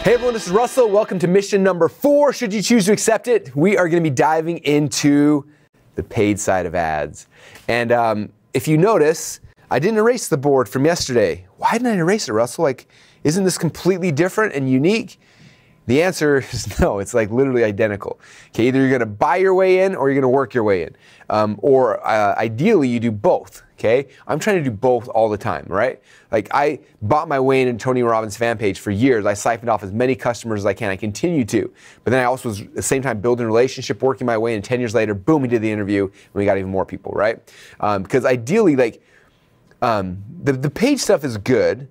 Hey everyone, this is Russell. Welcome to mission number 4. Should you choose to accept it, we are going to be diving into the paid side of ads. And if you notice, I didn't erase the board from yesterday. Why didn't I erase it, Russell? Like, isn't this completely different and unique? The answer is no, it's like literally identical. Okay, either you're gonna buy your way in or you're gonna work your way in. Ideally you do both, okay? I'm trying to do both all the time, right? Like I bought my way in Tony Robbins fan page for years. I siphoned off as many customers as I can. I continue to. But then I also was at the same time building a relationship, working my way in. 10 years later, boom, we did the interview and we got even more people, right? Because ideally, like the page stuff is good.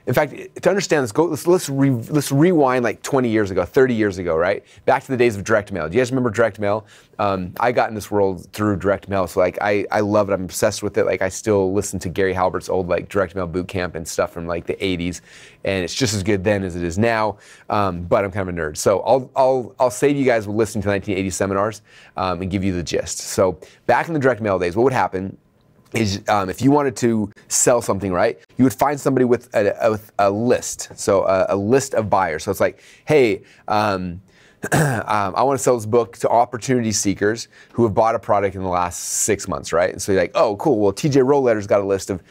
In fact, to understand this, let's rewind like 20 years ago, 30 years ago, right? Back to the days of direct mail. Do you guys remember direct mail? I got in this world through direct mail, so like I love it. I'm obsessed with it. Like I still listen to Gary Halbert's old like direct mail boot camp and stuff from like the 80s, and it's just as good then as it is now. But I'm kind of a nerd, so I'll save you guys with listening to 1980 seminars and give you the gist. So back in the direct mail days, what would happen is if you wanted to sell something, right, you would find somebody with a list, so a list of buyers. So it's like, hey, I want to sell this book to opportunity seekers who have bought a product in the last 6 months, right? And so you're like, oh, cool, well, TJ Rolletter's got a list of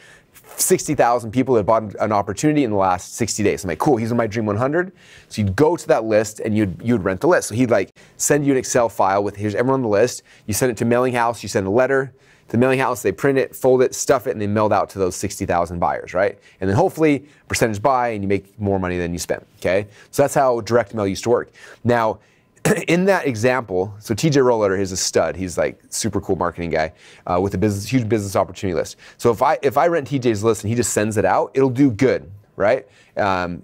60,000 people that bought an opportunity in the last 60 days. I'm like, cool, he's in my Dream 100. So you'd go to that list and you'd rent the list. So he'd like send you an Excel file with here's everyone on the list. You send it to mailing house, you send a letter to the mailing house, they print it, fold it, stuff it, and they mail it out to those 60,000 buyers, right? And then hopefully percentage buy and you make more money than you spend, okay? So that's how direct mail used to work. Now, in that example, so TJ Rolletter is a stud. He's like super cool marketing guy with a huge business opportunity list. So if I rent TJ's list and he just sends it out, it'll do good, right?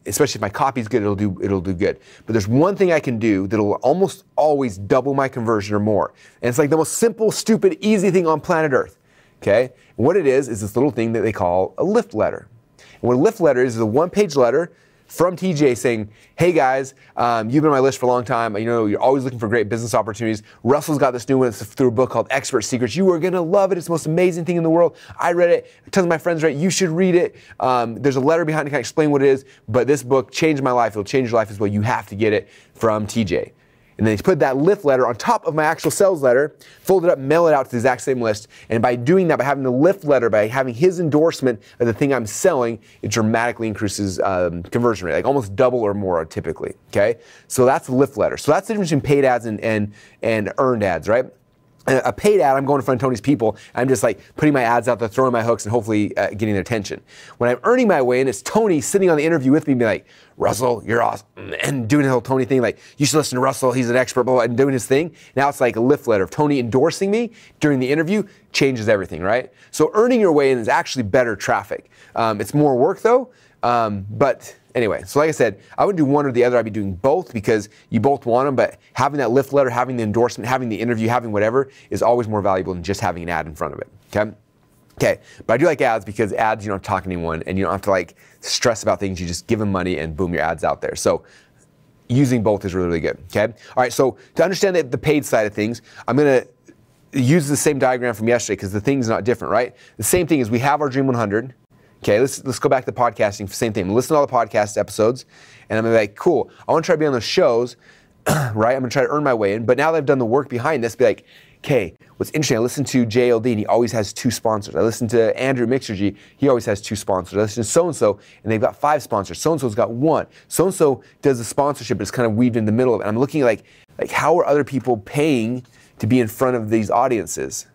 Especially if my copy's good, it'll do good. But there's one thing I can do that'll almost always double my conversion or more. And it's like the most simple, stupid, easy thing on planet Earth, okay? And what it is this little thing that they call a lift letter. And what a lift letter is a one-page letter from TJ saying, hey guys, you've been on my list for a long time. You know, you're always looking for great business opportunities. Russell's got this new one through a book called Expert Secrets. You are gonna love it. It's the most amazing thing in the world. I read it. Tons of my friends read it. You should read it. There's a letter behind it to kind of explain what it is, but this book changed my life. It'll change your life as well. You have to get it from TJ. And then he put that lift letter on top of my actual sales letter, fold it up, mail it out to the exact same list. And by doing that, by having the lift letter, by having his endorsement of the thing I'm selling, it dramatically increases conversion rate, like almost double or more typically, okay? So that's the lift letter. So that's the difference between paid ads and earned ads, right? A paid ad, I'm going in front of Tony's people. I'm just like putting my ads out there, throwing my hooks, and hopefully getting their attention. When I'm earning my way in, it's Tony sitting on the interview with me, being like, Russell, you're awesome, and doing the whole Tony thing, like, you should listen to Russell, he's an expert, blah, blah, and doing his thing. Now it's like a lift letter of Tony endorsing me during the interview changes everything, right? So earning your way in is actually better traffic. It's more work though, but anyway, so like I said, I wouldn't do one or the other. I'd be doing both because you both want them, but having that lift letter, having the endorsement, having the interview, having whatever is always more valuable than just having an ad in front of it, okay? Okay, but I do like ads because ads, you don't have to talk to anyone and you don't have to like stress about things. You just give them money and boom, your ad's out there. So using both is really, really good, okay? All right, so to understand the paid side of things, I'm gonna use the same diagram from yesterday because the thing's not different, right? The same thing is we have our Dream 100. Okay, let's go back to podcasting. Same thing. Listen to all the podcast episodes, and I'm gonna be like, cool. I want to try to be on those shows, right? I'm gonna try to earn my way in. But now that I've done the work behind this, be like, okay, what's interesting? I listen to JLD, and he always has 2 sponsors. I listen to Andrew Mixergy, he always has 2 sponsors. I listen to so and so, and they've got 5 sponsors. So and so's got 1. So and so does the sponsorship, but it's kind of weaved in the middle of it. And I'm looking at like how are other people paying to be in front of these audiences?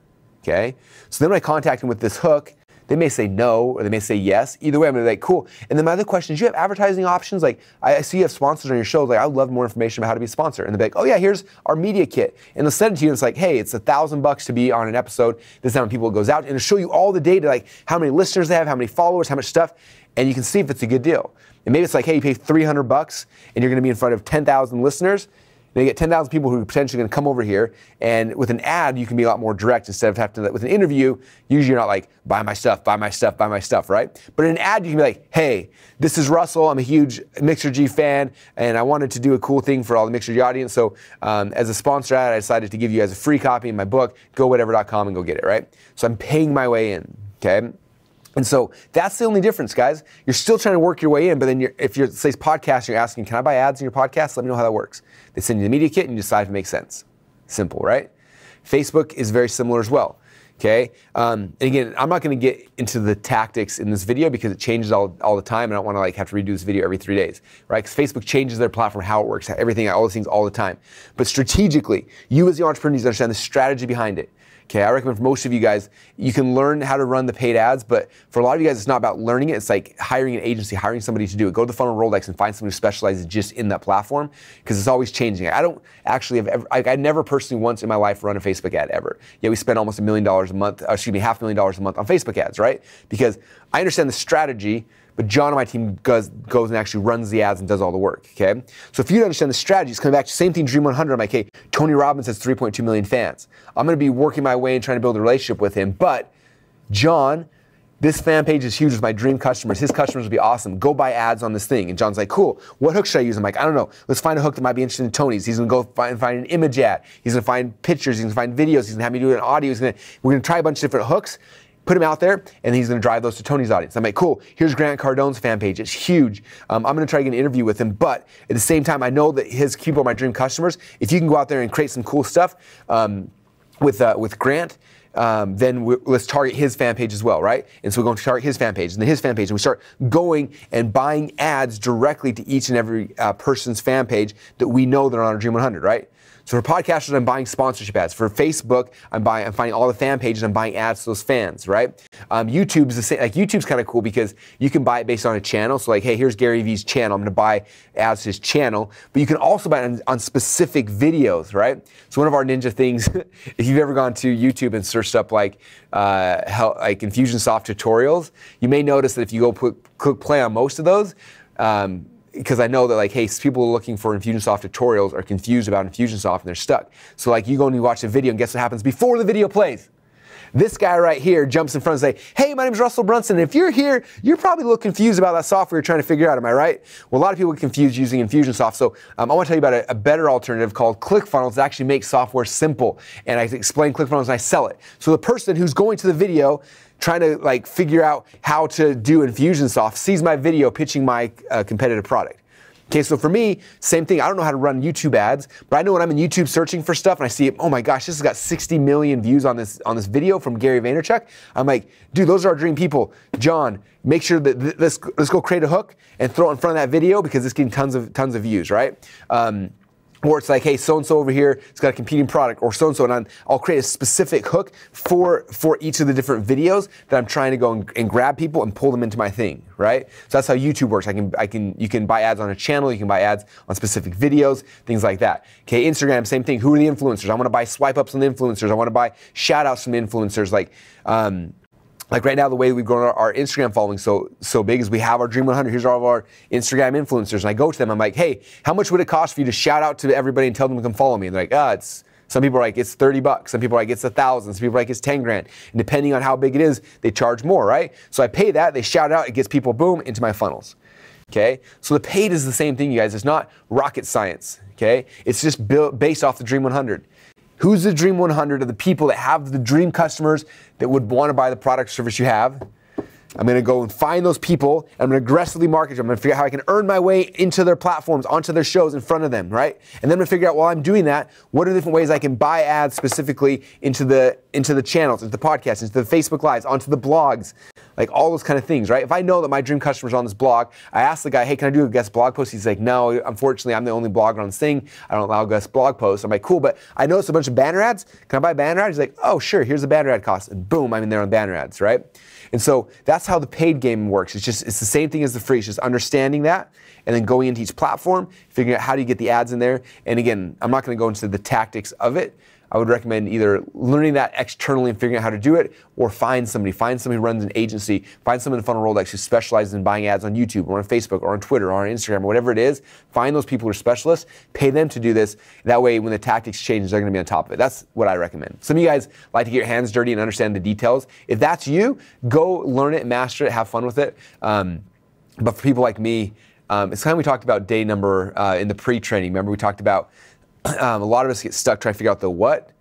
Okay, so then when I contact them with this hook, they may say no, or they may say yes. Either way, I'm gonna be like, cool. And then my other question is, you have advertising options? Like, I see you have sponsors on your shows. Like, I would love more information about how to be a sponsor. And they'll be like, oh yeah, here's our media kit. And they'll send it to you, and it's like, hey, it's $1,000 to be on an episode. This is how many people it goes out. And it'll show you all the data, like how many listeners they have, how many followers, how much stuff. And you can see if it's a good deal. And maybe it's like, hey, you pay $300 and you're gonna be in front of 10,000 listeners. They get 10,000 people who are potentially going to come over here, and with an ad, you can be a lot more direct instead of having to, with an interview, usually you're not like, buy my stuff, buy my stuff, buy my stuff, right? But in an ad, you can be like, hey, this is Russell, I'm a huge Mixergy fan, and I wanted to do a cool thing for all the Mixergy audience, so as a sponsor ad, I decided to give you guys a free copy of my book, gowhatever.com and go get it, right? So I'm paying my way in, okay? And so that's the only difference, guys. You're still trying to work your way in, but then if you're, say, podcast, you're asking, can I buy ads in your podcast? Let me know how that works. They send you the media kit and you decide if it makes sense. Simple, right? Facebook is very similar as well. Okay. And again, I'm not going to get into the tactics in this video because it changes all the time. And I don't want to like have to redo this video every 3 days, right? Because Facebook changes their platform, how it works, everything, all those things all the time. But strategically, you as the entrepreneur need to understand the strategy behind it. Okay, I recommend for most of you guys, you can learn how to run the paid ads, but for a lot of you guys, it's not about learning it. It's like hiring an agency, hiring somebody to do it. Go to the funnel Rolodex and find somebody who specializes just in that platform because it's always changing. I don't actually have ever, I never personally once in my life run a Facebook ad ever. Yet we spend almost $1 million a month, $500,000 a month on Facebook ads, right? Because I understand the strategy, but John and my team goes and actually runs the ads and does all the work, okay? So if you don't understand the strategy, it's coming back to the same thing, Dream 100. I'm like, hey, Tony Robbins has 3.2 million fans. I'm gonna be working my way and trying to build a relationship with him, but John, this fan page is huge with my dream customers. His customers will be awesome. Go buy ads on this thing. And John's like, cool, what hook should I use? I'm like, I don't know. Let's find a hook that might be interesting in Tony's. He's gonna go find an image ad. He's gonna find pictures, he's gonna find videos, he's gonna have me do an audio. We're gonna try a bunch of different hooks, put him out there, and he's gonna drive those to Tony's audience. I'm like, cool, here's Grant Cardone's fan page. It's huge. I'm gonna try to get an interview with him, but at the same time, I know that his people are my dream customers. If you can go out there and create some cool stuff with Grant, then let's target his fan page as well, right? And so we're going to target his fan page and then his fan page, and we start going and buying ads directly to each and every person's fan page that we know that are on our Dream 100, right? So for podcasters, I'm buying sponsorship ads. For Facebook, I'm finding all the fan pages, I'm buying ads to those fans, right? YouTube's the same. Like YouTube's kind of cool because you can buy it based on a channel. So like, hey, here's Gary V's channel. I'm gonna buy ads to his channel, but you can also buy it on specific videos, right? So one of our ninja things, if you've ever gone to YouTube and searched up like Infusionsoft tutorials, you may notice that if you go click play on most of those, because I know that like, hey, people looking for Infusionsoft tutorials are confused about Infusionsoft and they're stuck. So like you go and you watch a video and guess what happens before the video plays? This guy right here jumps in front and say, hey, my name's Russell Brunson. And if you're here, you're probably a little confused about that software you're trying to figure out, am I right? Well, a lot of people get confused using Infusionsoft. So I want to tell you about a better alternative called ClickFunnels that actually makes software simple. And I explain ClickFunnels and I sell it. So the person who's going to the video trying to like figure out how to do Infusionsoft sees my video pitching my competitive product. Okay, so for me, same thing. I don't know how to run YouTube ads, but I know when I'm in YouTube searching for stuff and I see, oh my gosh, this has got 60 million views on this video from Gary Vaynerchuk. I'm like, dude, those are our dream people. John, make sure that let's go create a hook and throw it in front of that video because it's getting tons of views, right? Or it's like, hey, so-and-so over here, it's got a competing product, or so-and-so, and I'll create a specific hook for each of the different videos that I'm trying to go and grab people and pull them into my thing, right? So that's how YouTube works. You can buy ads on a channel, you can buy ads on specific videos, things like that. Okay, Instagram, same thing. Who are the influencers? I want to buy swipe ups on the influencers. I want to buy shout outs from the influencers. Like right now, the way we've grown our Instagram following so big is we have our Dream 100. Here's all of our Instagram influencers. And I go to them, I'm like, hey, how much would it cost for you to shout out to everybody and tell them to come follow me? And they're like, some people are like, it's $30. Some people are like, it's 1,000. Some people are like, it's 10 grand. And depending on how big it is, they charge more, right? So I pay that, they shout out, it gets people, boom, into my funnels. Okay? So the paid is the same thing, you guys. It's not rocket science, okay? It's just based off the Dream 100. Who's the Dream 100 of the people that have the dream customers that would want to buy the product or service you have? I'm going to go and find those people, and I'm going to aggressively market them. I'm going to figure out how I can earn my way into their platforms, onto their shows in front of them, right? And then I'm going to figure out while I'm doing that, what are the different ways I can buy ads specifically into the channels, into the podcasts, into the Facebook Lives, onto the blogs, like all those kind of things, right? If I know that my dream customer's on this blog, I ask the guy, hey, can I do a guest blog post? He's like, no, unfortunately, I'm the only blogger on this thing. I don't allow guest blog posts. I'm like, cool, but I noticed a bunch of banner ads. Can I buy banner ads? He's like, oh, sure, here's the banner ad cost. And boom, I'm in there on banner ads, right? And so that's how the paid game works. It's the same thing as the free. It's just understanding that and then going into each platform, figuring out how do you get the ads in there. And again, I'm not going to go into the tactics of it. I would recommend either learning that externally and figuring out how to do it, or find somebody who runs an agency, find someone in the funnel Rolodex who specializes in buying ads on YouTube or on Facebook or on Twitter or on Instagram or whatever it is. Find those people who are specialists, pay them to do this. That way, when the tactics change, they're going to be on top of it. That's what I recommend. Some of you guys like to get your hands dirty and understand the details. If that's you, go learn it, master it, have fun with it. But for people like me, it's kind of we talked about day number in the pre-training. Remember we talked about a lot of us get stuck trying to figure out the what.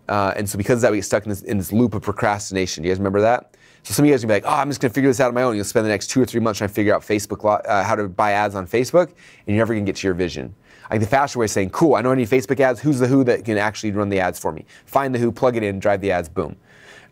And so because of that, we get stuck in this loop of procrastination. Do you guys remember that? So some of you guys are going to be like, oh, I'm just going to figure this out on my own. You'll spend the next 2 or 3 months trying to figure out Facebook, how to buy ads on Facebook, and you're never going to get to your vision. I think the faster way is saying, cool, I know I need Facebook ads. Who's the who that can actually run the ads for me? Find the who, plug it in, drive the ads, boom.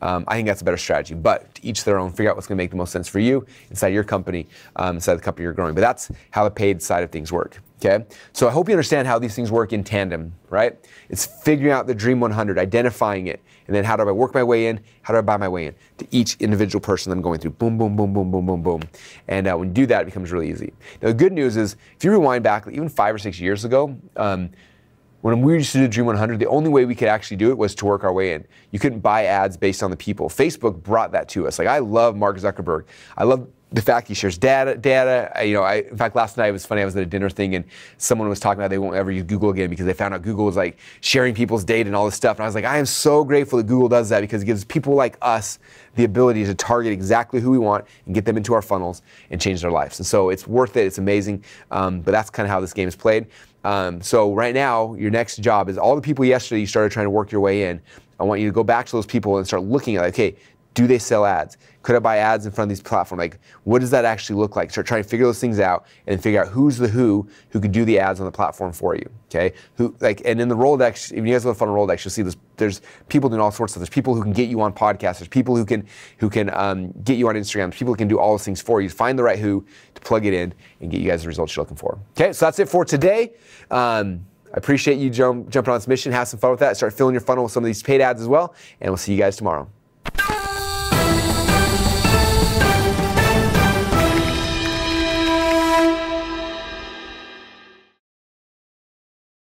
I think that's a better strategy, but to each their own. Figure out what's going to make the most sense for you inside your company, inside the company you're growing. But that's how the paid side of things work. Okay, so I hope you understand how these things work in tandem, right? It's figuring out the Dream 100, identifying it, and then how do I work my way in? How do I buy my way in to each individual person that I'm going through? Boom, boom, boom, boom, boom, boom, boom. And when you do that, it becomes really easy. Now, the good news is, if you rewind back even 5 or 6 years ago, when we used to do Dream 100, the only way we could actually do it was to work our way in. You couldn't buy ads based on the people. Facebook brought that to us. Like, I love Mark Zuckerberg. I love the fact he shares data. In fact, last night it was funny. I was at a dinner thing and someone was talking about they won't ever use Google again because they found out Google was like sharing people's data and all this stuff. And I was like, I am so grateful that Google does that because it gives people like us the ability to target exactly who we want and get them into our funnels and change their lives. And so it's worth it. It's amazing. But that's kind of how this game is played. So right now, your next job is all the people yesterday you started trying to work your way in. I want you to go back to those people and start looking at, like, okay, do they sell ads? Could I buy ads in front of these platforms? Like, what does that actually look like? Start trying to figure those things out and figure out who's the who could do the ads on the platform for you. Okay, and in the Rolodex, if you guys look fun on Rolodex, you'll see there's people doing all sorts of stuff. There's people who can get you on podcasts. There's people who can get you on Instagram. There's people who can do all those things for you. Find the right who to plug it in and get you guys the results you're looking for. Okay, so that's it for today. I appreciate you jumping on this mission. Have some fun with that. Start filling your funnel with some of these paid ads as well. And we'll see you guys tomorrow.